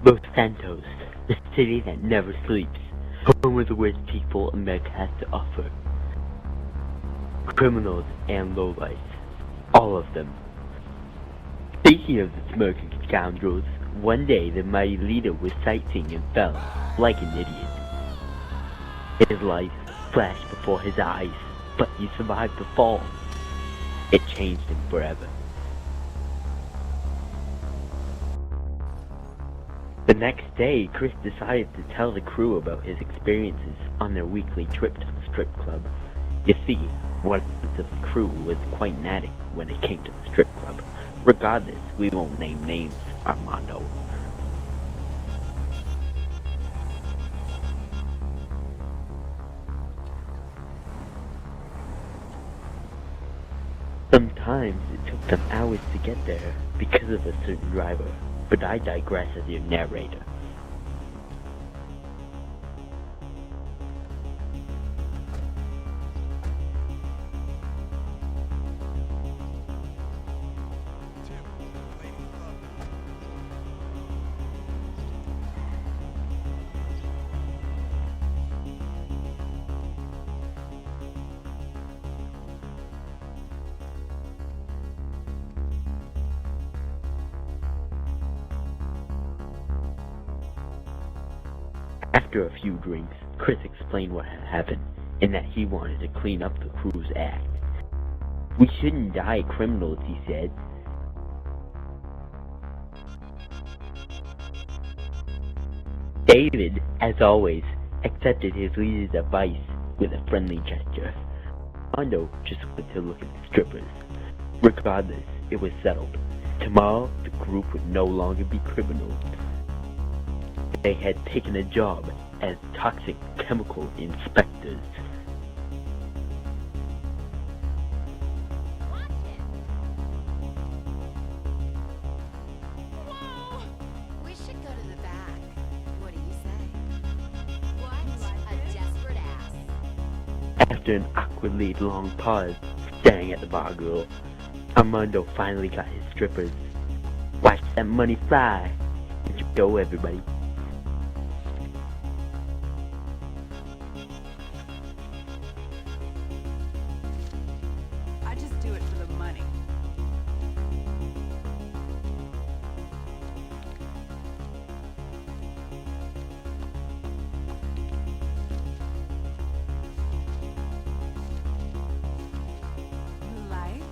Los Santos, the city that never sleeps, home of the worst people America has to offer. Criminals and lowlifes, all of them. Speaking of the Smirking Scoundrels, one day the mighty leader was sightseeing and fell, like an idiot. His life flashed before his eyes, but he survived the fall. It changed him forever. The next day, Chris decided to tell the crew about his experiences on their weekly trip to the strip club. You see, one of the crew was quite an addict when it came to the strip club. Regardless, we won't name names, Armando. Sometimes it took them hours to get there because of a certain driver, but I digress as your narrator. After a few drinks, Chris explained what had happened, and that he wanted to clean up the crew's act. We shouldn't die criminals, he said. David, as always, accepted his leader's advice with a friendly gesture. Armando just wanted to look at the strippers. Regardless, it was settled. Tomorrow, the group would no longer be criminals. They had taken a job as toxic chemical inspectors. Whoa! We should go to the back. What do you say? What a desperate ass. After an awkwardly long pause, staring at the bar girl, Armando finally got his strippers. Watch that money fly. Let's go, everybody. I just do it for the money. Like?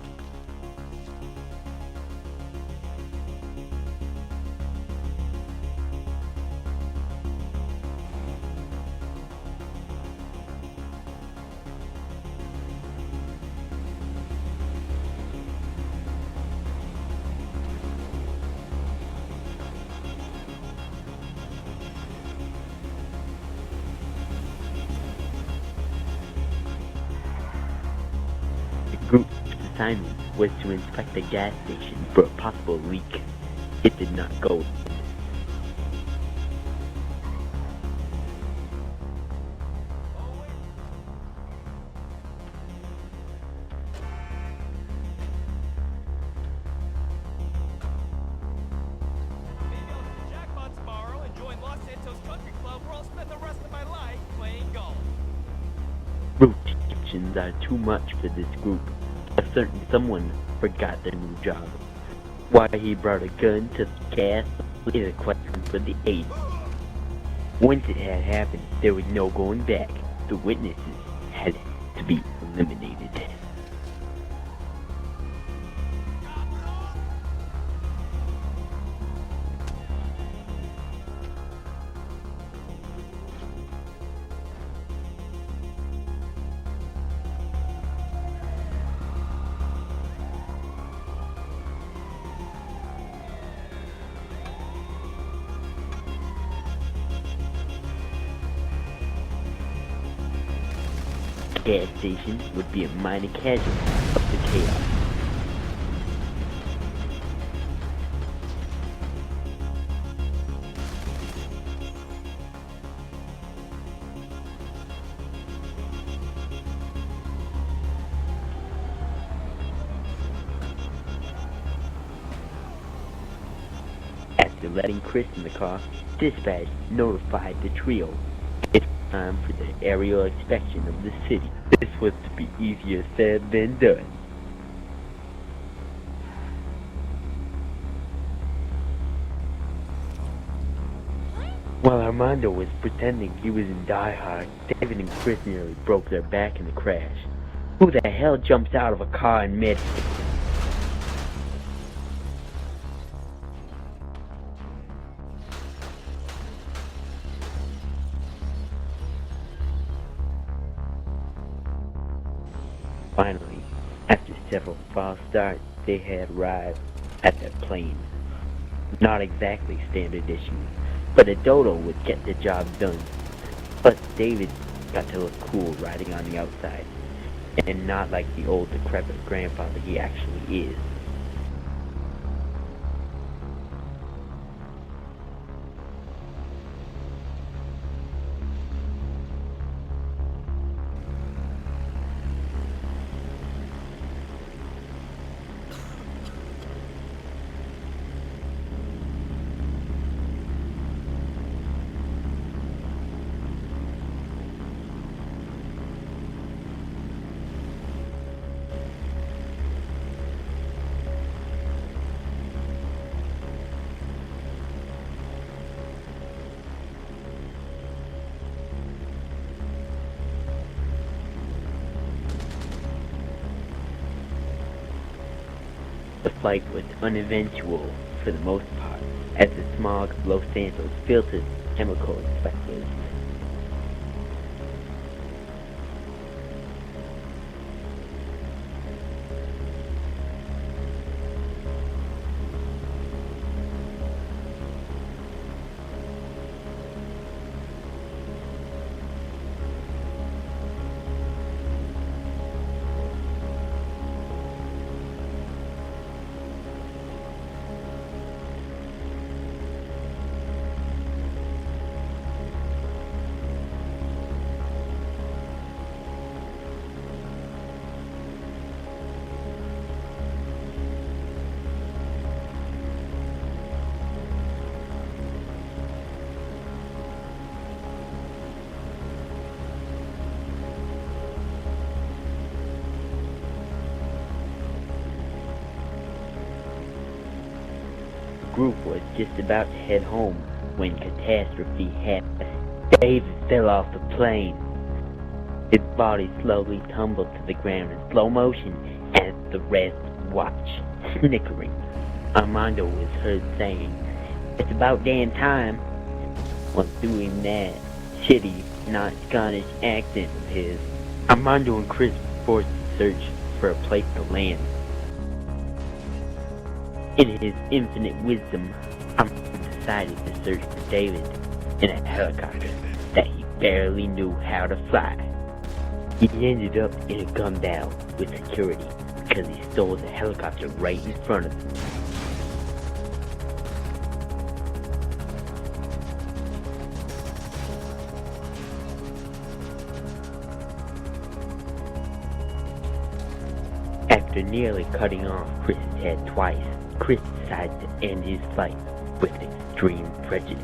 The group's assignment was to inspect the gas station for a possible leak. It did not go. Maybe I'll hit the jackpot tomorrow and join Los Santos Country Club where I'll spend the rest of my life playing golf. Restrictions are too much for this group. A certain someone forgot their new job. Why he brought a gun to the gas is a question for the aide. Once it had happened, there was no going back. The witnesses had to be eliminated. Gas station would be a minor casualty of the chaos. After letting Chris in the car, dispatch notified the trio. It's time for the aerial inspection of the city. This was to be easier said than done. While Armando was pretending he was in Die Hard, David and Chris nearly broke their back in the crash. Who the hell jumps out of a car in mid? Finally, after several false starts, they had arrived at their plane. Not exactly standard issue, but a dodo would get the job done. Plus, David got to look cool riding on the outside, and not like the old decrepit grandfather he actually is. The flight was uneventful for the most part, as the smog of Los Santos filtered chemical inspectors. The group was just about to head home when catastrophe happened. David fell off the plane. His body slowly tumbled to the ground in slow motion as the rest watched, snickering. Armando was heard saying, "It's about damn time," while doing that shitty, not Scottish accent of his. Armando and Chris were forced to search for a place to land. In his infinite wisdom, Armando decided to search for David in a helicopter that he barely knew how to fly. He ended up in a gun battle with security because he stole the helicopter right in front of him. After nearly cutting off Chris's head twice, Chris decided to end his flight with extreme prejudice.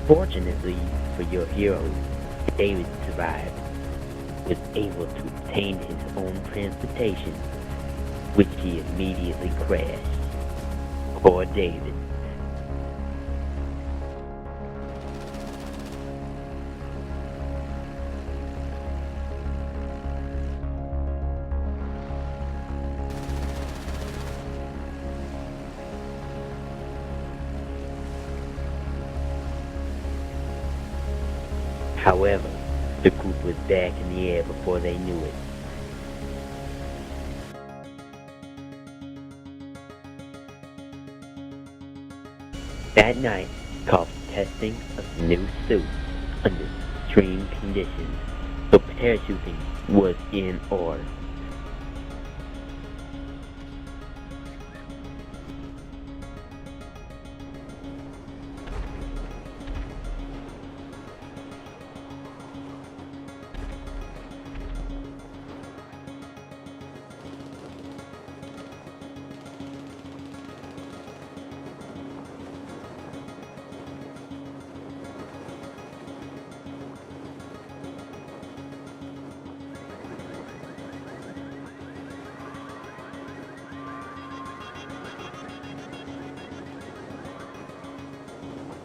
Fortunately for your heroes, David survived, was able to obtain his own transportation, which he immediately crashed. Poor David. However, the group was back in the air before they knew it. That night called for testing of the new suit under extreme conditions, so parachuting was in order.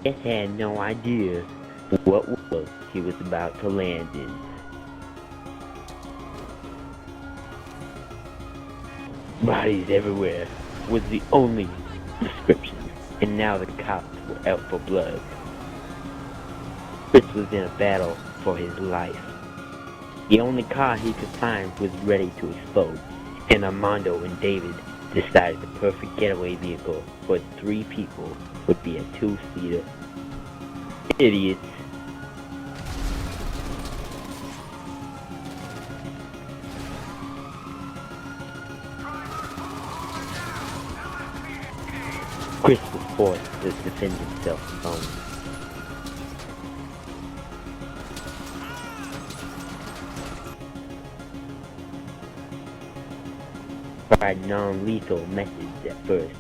Chris had no idea what world he was about to land in. Bodies everywhere was the only description, and now the cops were out for blood. Chris was in a battle for his life. The only car he could find was ready to explode, and Armando and David decided the perfect getaway vehicle for 3 people would be a 2-seater. Idiots. Chris was forced to defend himself alone. Tried non-lethal methods at first.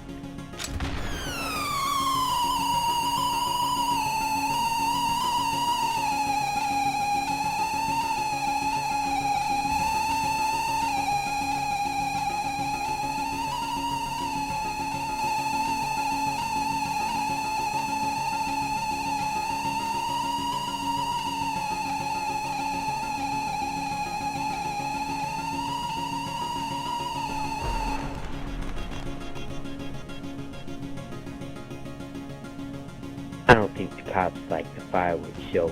I don't think the cops like the fireworks show.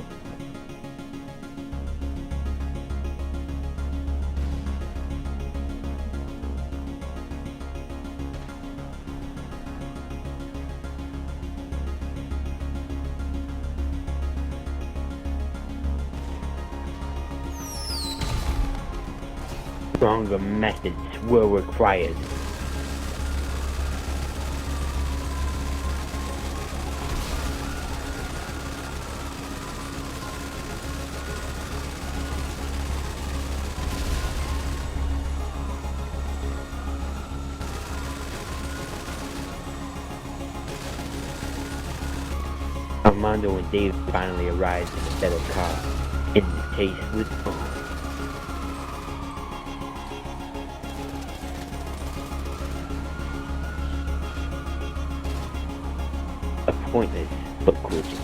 Stronger methods were required. Armando and Dave finally arrived in the settled car, and the chase was on. A pointless but gorgeous.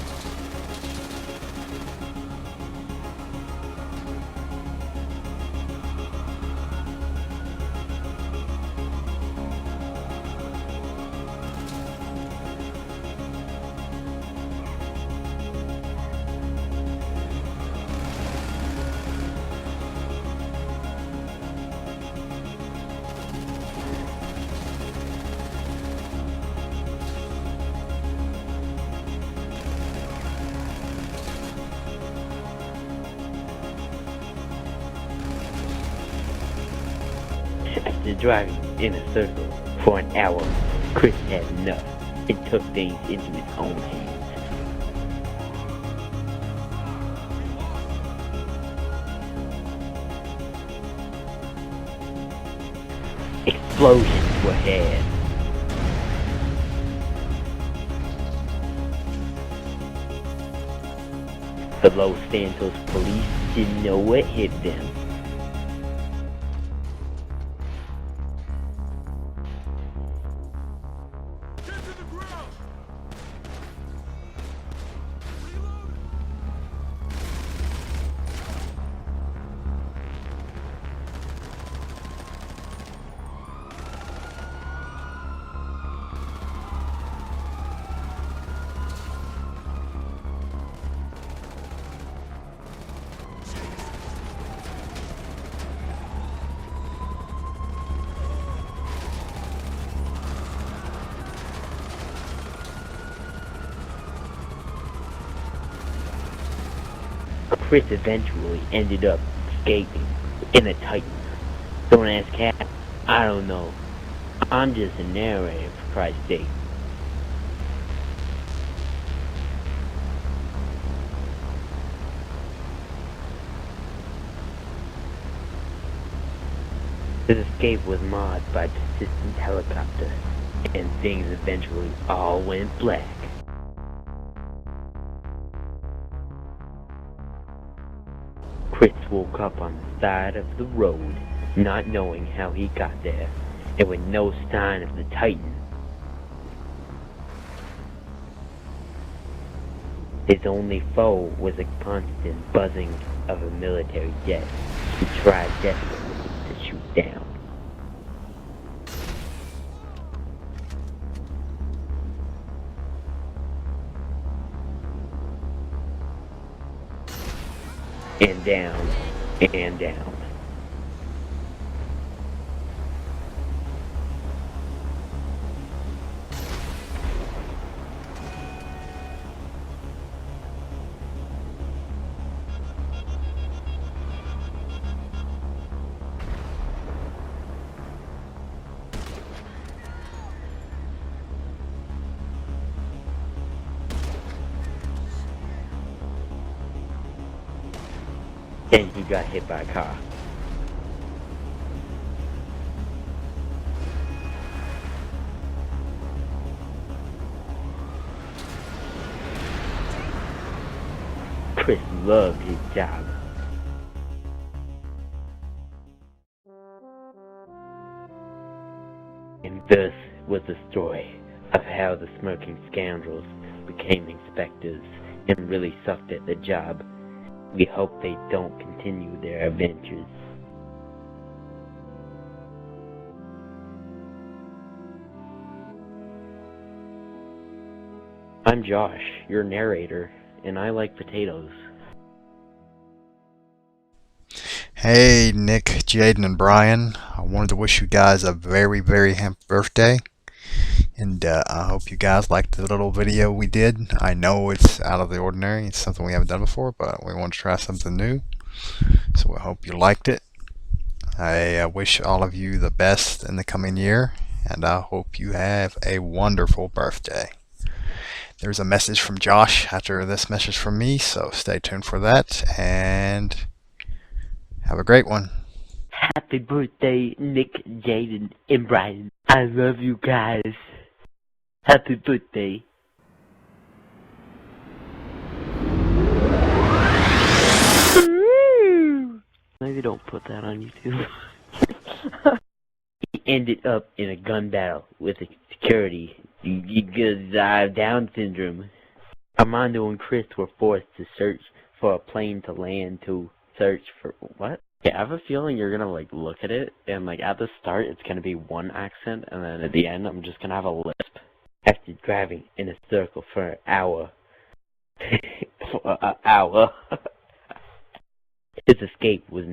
After driving in a circle for an hour, Chris had enough and took things into his own hands. Explosions were had. The Los Santos police didn't know what hit them. Chris eventually ended up escaping in a Titan. Don't ask Cap. I don't know. I'm just a narrator, for Christ's sake. His escape was marred by persistent helicopter, and things eventually all went black. Chris woke up on the side of the road, not knowing how he got there, and with no sign of the Titan. His only foe was a constant buzzing of a military jet he tried desperately to shoot down. And down, and down. Then he got hit by a car. Chris loved his job. And this was the story of how the Smirking Scoundrels became inspectors and really sucked at the job. We hope they don't continue their adventures. I'm Josh, your narrator, and I like potatoes. Hey Nick, Jaden and Bryan, I wanted to wish you guys a very, very happy birthday. And I hope you guys liked the little video we did. I know it's out of the ordinary. It's something we haven't done before, but we want to try something new. So I hope you liked it. I wish all of you the best in the coming year, and I hope you have a wonderful birthday. There's a message from Josh after this message from me, so stay tuned for that, and have a great one. Happy birthday, Nick, Jaden, and Bryan. I love you guys. Happy birthday. Maybe don't put that on YouTube. He ended up in a gun battle with a security because Down syndrome. Armando and Chris were forced to search for a plane to land to search for what? Yeah, I have a feeling you're gonna like look at it and like at the start it's gonna be one accent and then at the end I'm just gonna have a lisp. After driving in a circle for an hour. For an hour. His escape was